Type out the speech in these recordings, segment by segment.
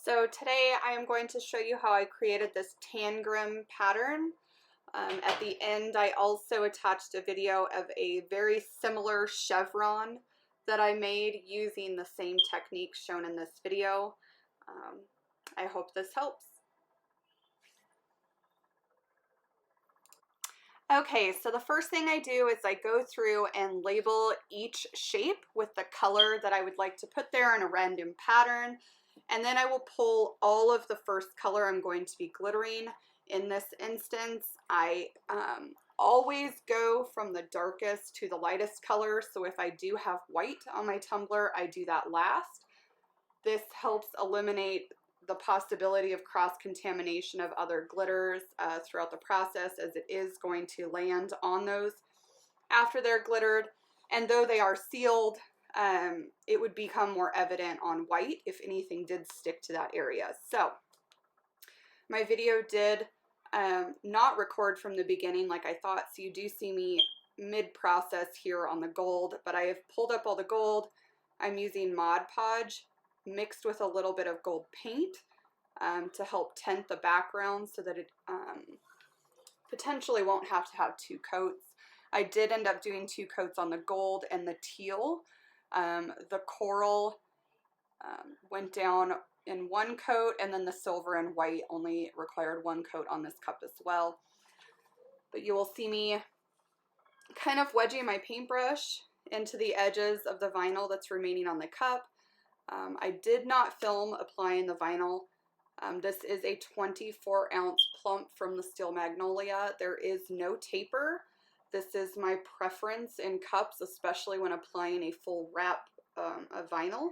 So today I am going to show you how I created this Tangram pattern. At the end I also attached a video of a very similar chevron that I made using the same technique shown in this video. I hope this helps. Okay, so the first thing I do is I go through and label each shape with the color that I would like to put there in a random pattern. And then I will pull all of the first color I'm going to be glittering. In this instance, I always go from the darkest to the lightest color. So if I do have white on my tumbler, I do that last. This helps eliminate the possibility of cross-contamination of other glitters throughout the process, as it is going to land on those after they're glittered. And though they are sealed, it would become more evident on white if anything did stick to that area. So my video did not record from the beginning like I thought, so you do see me mid-process here on the gold, but I have pulled up all the gold. I'm using Mod Podge mixed with a little bit of gold paint to help tint the background so that it potentially won't have to have two coats. I did end up doing two coats on the gold and the teal. The coral went down in one coat, and then the silver and white only required one coat on this cup as well. But you will see me kind of wedging my paintbrush into the edges of the vinyl that's remaining on the cup. I did not film applying the vinyl. This is a 24-ounce plump from the Steel Magnolia. There is no taper. This is my preference in cups, especially when applying a full wrap of vinyl.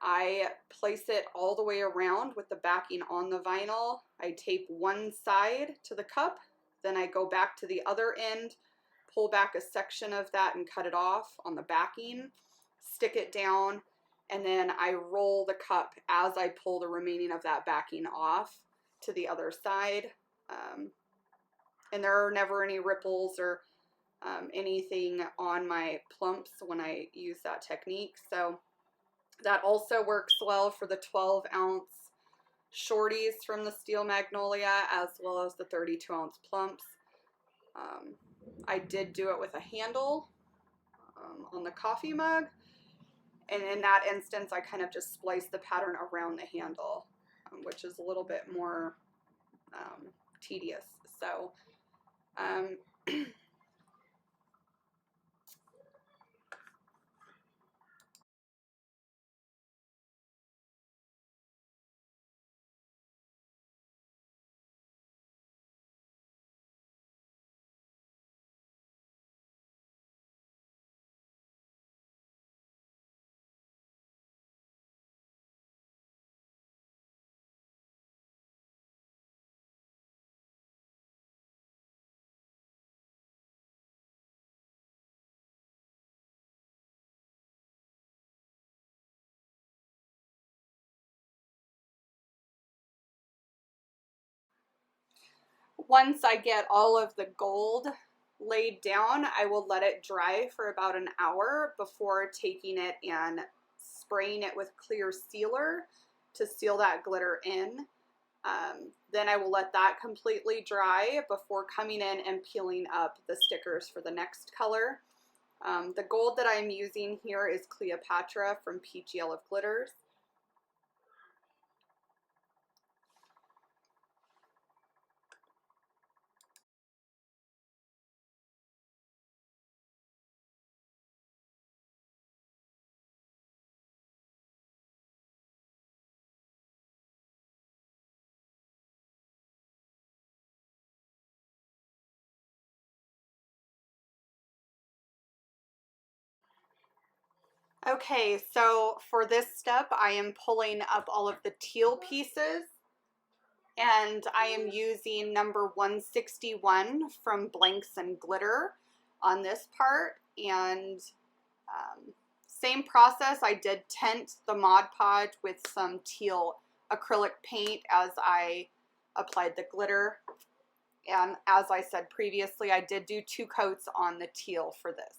I place it all the way around with the backing on the vinyl. I tape one side to the cup, then I go back to the other end, pull back a section of that and cut it off on the backing, stick it down, and then I roll the cup as I pull the remaining of that backing off to the other side. And there are never any ripples or anything on my plumps when I use that technique. So that also works well for the 12-ounce shorties from the Steel Magnolia, as well as the 32-ounce plumps. I did do it with a handle on the coffee mug. And in that instance, I kind of just spliced the pattern around the handle, which is a little bit more tedious. So, once I get all of the gold laid down, I will let it dry for about an hour before taking it and spraying it with clear sealer to seal that glitter in. Then I will let that completely dry before coming in and peeling up the stickers for the next color. The gold that I'm using here is Cleopatra from Peach Yellow Glitters. Okay, so for this step, I am pulling up all of the teal pieces, and I am using number 161 from Blanks and Glitter on this part. And same process, I did tint the Mod Podge with some teal acrylic paint as I applied the glitter. And as I said previously, I did do two coats on the teal for this.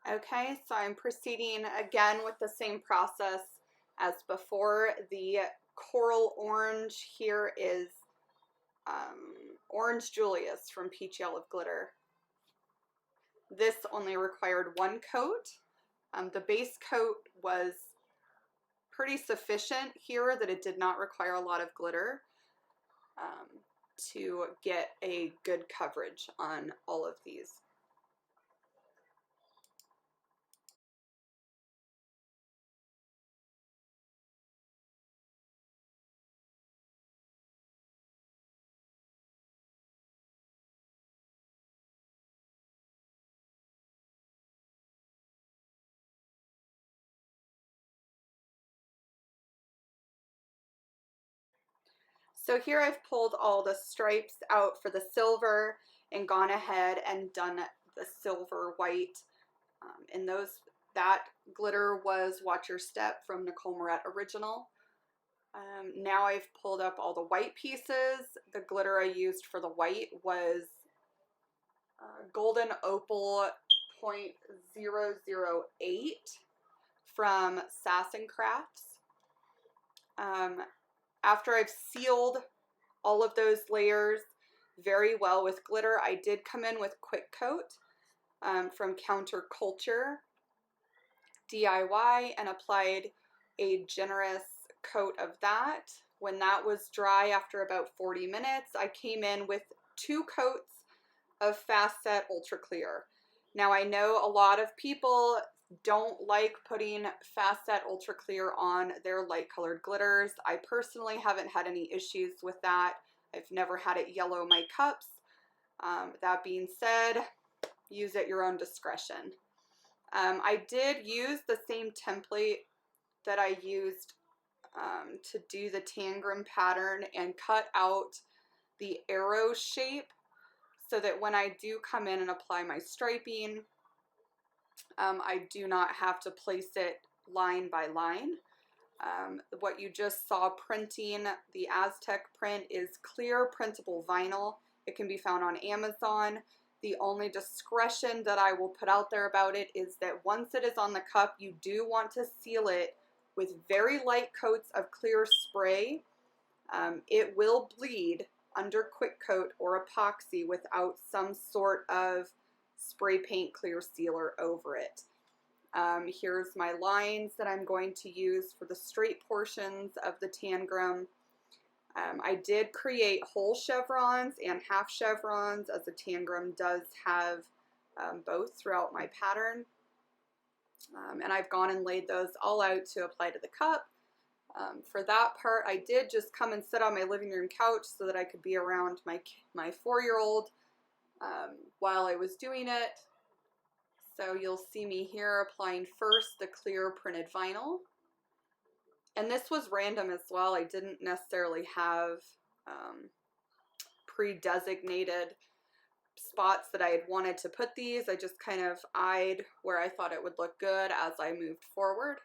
Okay, so I'm proceeding again with the same process as before. The coral orange here is Orange Julius from Peachy Olive Glitter. This only required one coat. The base coat was pretty sufficient here that it did not require a lot of glitter to get a good coverage on all of these. So here I've pulled all the stripes out for the silver and gone ahead and done the silver white. And that glitter was Watch Your Step from Nicole Moret Original. Now I've pulled up all the white pieces. The glitter I used for the white was Golden Opal .008 from Sass & Crafts. After I've sealed all of those layers very well with glitter, I did come in with Quick Coat from Counterculture DIY and applied a generous coat of that. When that was dry after about 40 minutes, I came in with 2 coats of Fast Set Ultra Clear. Now I know a lot of people don't like putting Fast Set Ultra Clear on their light colored glitters. I personally haven't had any issues with that. I've never had it yellow my cups. That being said, use at your own discretion. I did use the same template that I used to do the Tangram pattern and cut out the arrow shape so that when I do come in and apply my striping, I do not have to place it line by line. What you just saw printing, the Aztec print, is clear printable vinyl. It can be found on Amazon. The only discretion that I will put out there about it is that once it is on the cup, you do want to seal it with very light coats of clear spray. It will bleed under Quick Coat or epoxy without some sort of spray paint clear sealer over it. Here's my lines that I'm going to use for the straight portions of the Tangram. I did create whole chevrons and half chevrons, as the Tangram does have both throughout my pattern. And I've gone and laid those all out to apply to the cup. For that part, I did just come and sit on my living room couch so that I could be around my 4-year-old while I was doing it. So you'll see me here applying first the clear printed vinyl. And this was random as well. I didn't necessarily have pre-designated spots that I had wanted to put these. I just kind of eyed where I thought it would look good as I moved forward.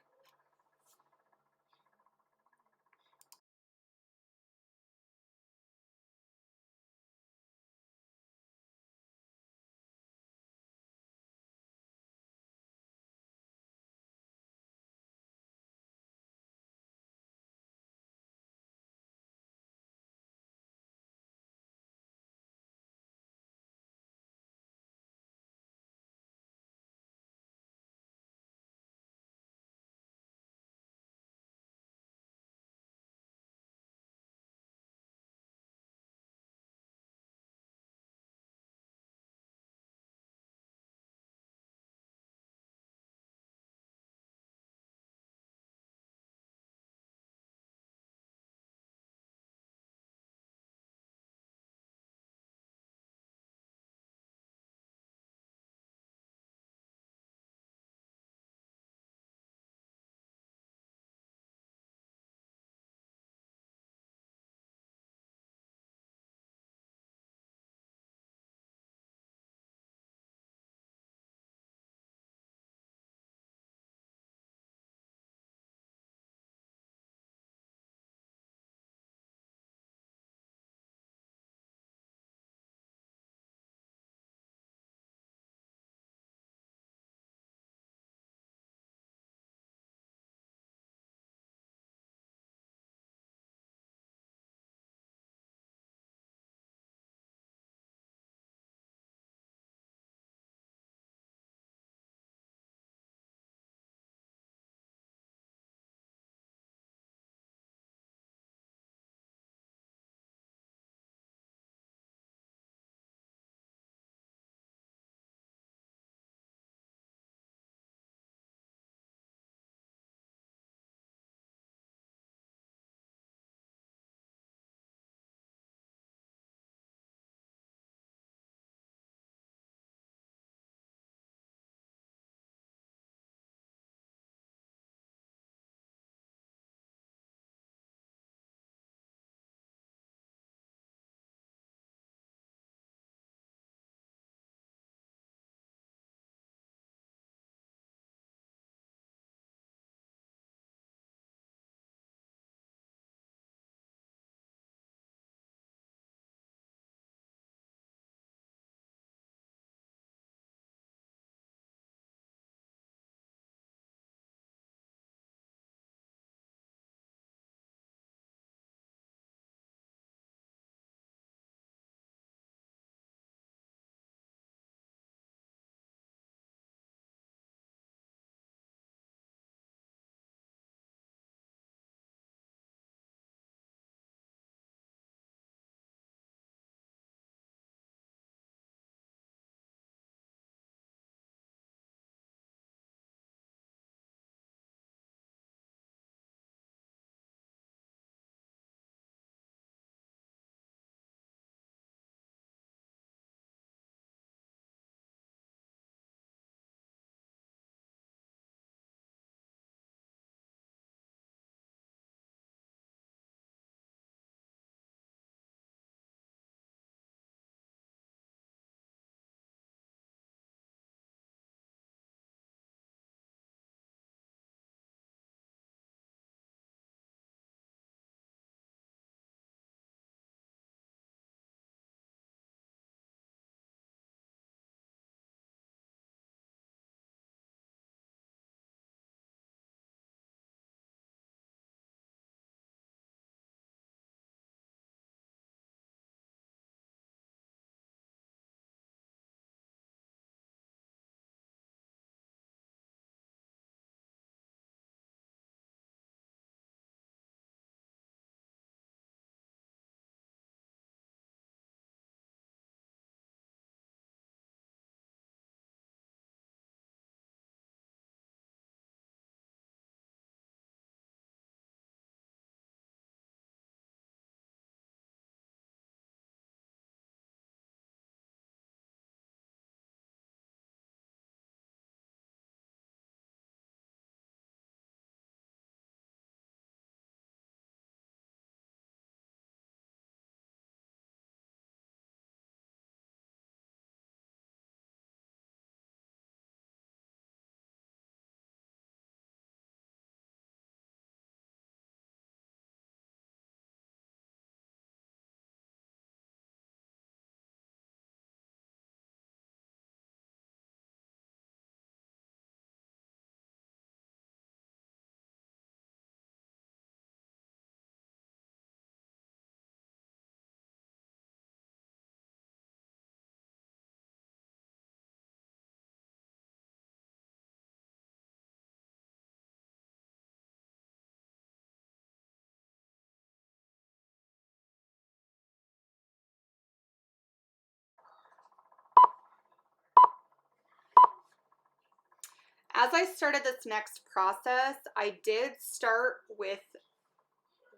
As I started this next process, I did start with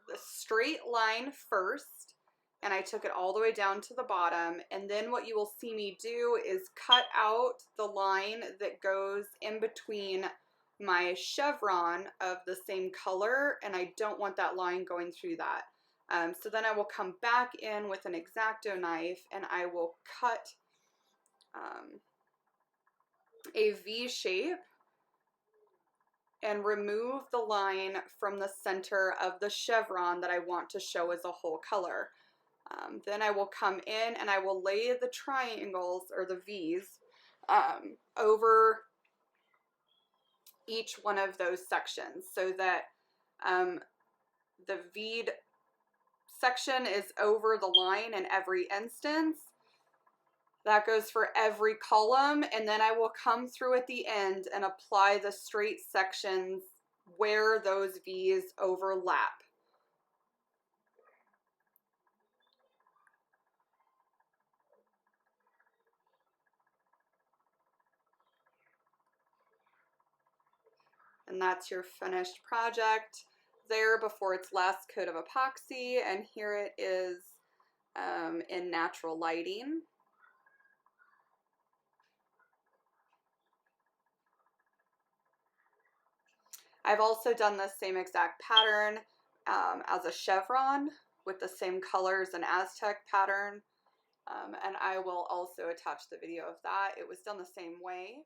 the straight line first, and I took it all the way down to the bottom. And then what you will see me do is cut out the line that goes in between my chevron of the same color, and I don't want that line going through that. So then I will come back in with an X-Acto knife and I will cut a V shape and remove the line from the center of the chevron that I want to show as a whole color. Then I will come in and I will lay the triangles, or the V's, over each one of those sections so that the V'd section is over the line in every instance. That goes for every column, and then I will come through at the end and apply the straight sections where those V's overlap. And that's your finished project there before its last coat of epoxy, and here it is in natural lighting. I've also done the same exact pattern as a chevron with the same colors and Aztec pattern, and I will also attach the video of that. It was done the same way.